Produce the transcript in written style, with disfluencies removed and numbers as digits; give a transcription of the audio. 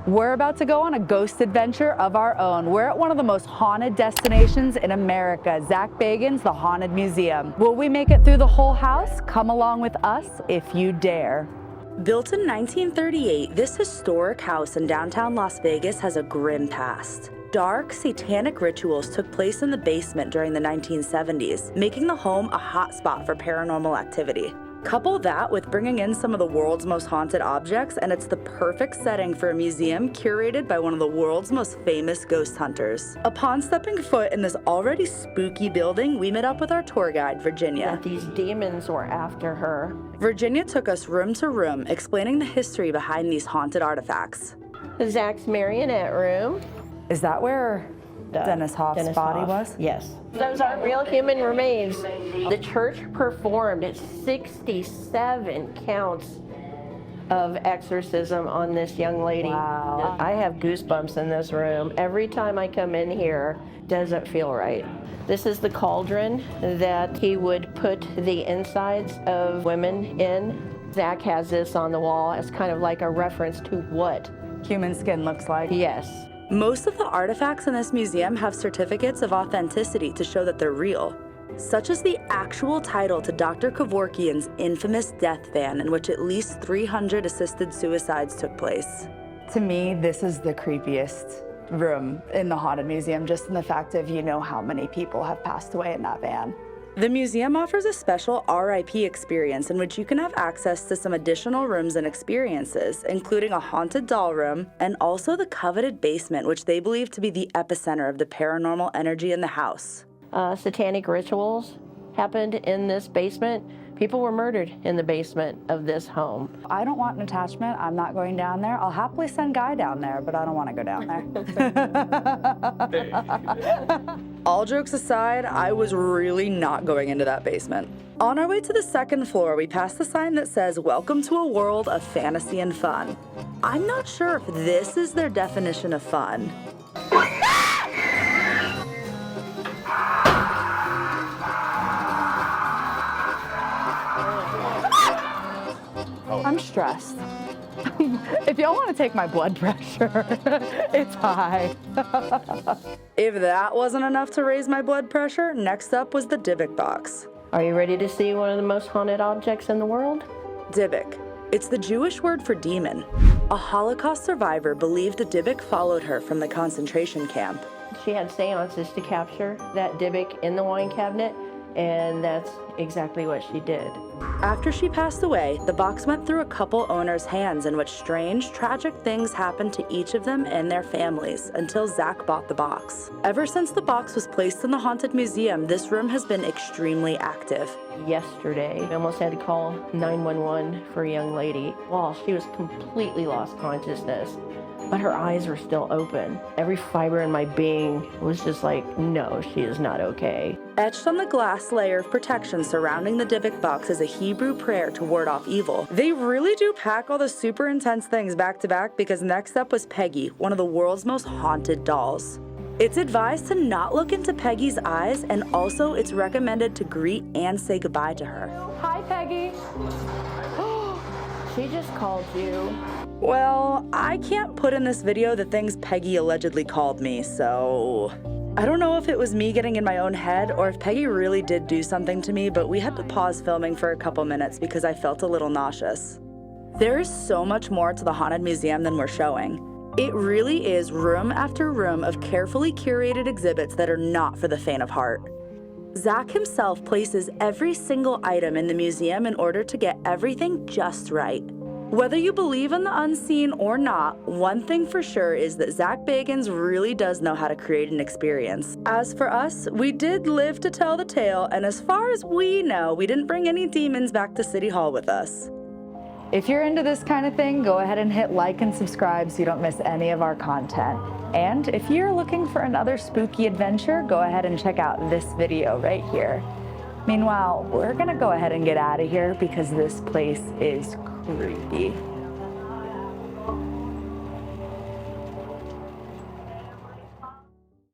We're about to go on a ghost adventure of our own. We're at one of the most haunted destinations in America, Zach Bagans' The Haunted Museum. Will we make it through the whole house? Come along with us if you dare. Built in 1938, this historic house in downtown Las Vegas has a grim past. Dark, satanic rituals took place in the basement during the 1970s, making the home a hotspot for paranormal activity. Couple that with bringing in some of the world's most haunted objects, and it's the perfect setting for a museum curated by one of the world's most famous ghost hunters. Upon stepping foot in this already spooky building, we met up with our tour guide, Virginia. That these demons were after her. Virginia took us room to room, explaining the history behind these haunted artifacts. Zach's marionette room. Is that where Dennis Hoff's body was? Yes. Those aren't real human remains. The church performed 67 counts of exorcism on this young lady. Wow. I have goosebumps in this room. Every time I come in here, doesn't feel right. This is the cauldron that he would put the insides of women in. Zach has this on the wall as kind of like a reference to what Human skin looks like. Yes. Most of the artifacts in this museum have certificates of authenticity to show that they're real, such as the actual title to Dr. Kevorkian's infamous death van, in which at least 300 assisted suicides took place. To me, this is the creepiest room in the Haunted Museum, just in the fact of how many people have passed away in that van. The museum offers a special RIP experience in which you can have access to some additional rooms and experiences, including a haunted doll room and also the coveted basement, which they believe to be the epicenter of the paranormal energy in the house. Satanic rituals happened in this basement. People were murdered in the basement of this home. I don't want an attachment. I'm not going down there. I'll happily send Guy down there, but I don't want to go down there. All jokes aside, I was really not going into that basement. On our way to the second floor, we passed the sign that says, "Welcome to a world of fantasy and fun." I'm not sure if this is their definition of fun. I'm stressed. If y'all want to take my blood pressure, it's high. If that wasn't enough to raise my blood pressure, next up was the Dybbuk Box. Are you ready to see one of the most haunted objects in the world? Dybbuk. It's the Jewish word for demon. A Holocaust survivor believed the Dybbuk followed her from the concentration camp. She had seances to capture that Dybbuk in the wine cabinet, and that's exactly what she did. After she passed away, the box went through a couple owners' hands in which strange, tragic things happened to each of them and their families until Zach bought the box. Ever since the box was placed in the Haunted Museum, this room has been extremely active. Yesterday, I almost had to call 911 for a young lady. Well, she was completely lost consciousness, but her eyes were still open. Every fiber in my being was just like, no, she is not okay. Etched on the glass layer of protection surrounding the Divic Box is a Hebrew prayer to ward off evil. They really do pack all the super intense things back to back, because next up was Peggy, one of the world's most haunted dolls. It's advised to not look into Peggy's eyes, and also it's recommended to greet and say goodbye to her. Hi, Peggy. She just called you. Well, I can't put in this video the things Peggy allegedly called me, so I don't know if it was me getting in my own head or if Peggy really did do something to me, but we had to pause filming for a couple minutes because I felt a little nauseous. There is so much more to the Haunted Museum than we're showing. It really is room after room of carefully curated exhibits that are not for the faint of heart. Zach himself places every single item in the museum in order to get everything just right. Whether you believe in the unseen or not, one thing for sure is that Zach Bagans really does know how to create an experience. As for us, we did live to tell the tale, and as far as we know, we didn't bring any demons back to City Hall with us. If you're into this kind of thing, go ahead and hit like and subscribe so you don't miss any of our content. And if you're looking for another spooky adventure, go ahead and check out this video right here. Meanwhile, we're gonna go ahead and get out of here because this place is creepy.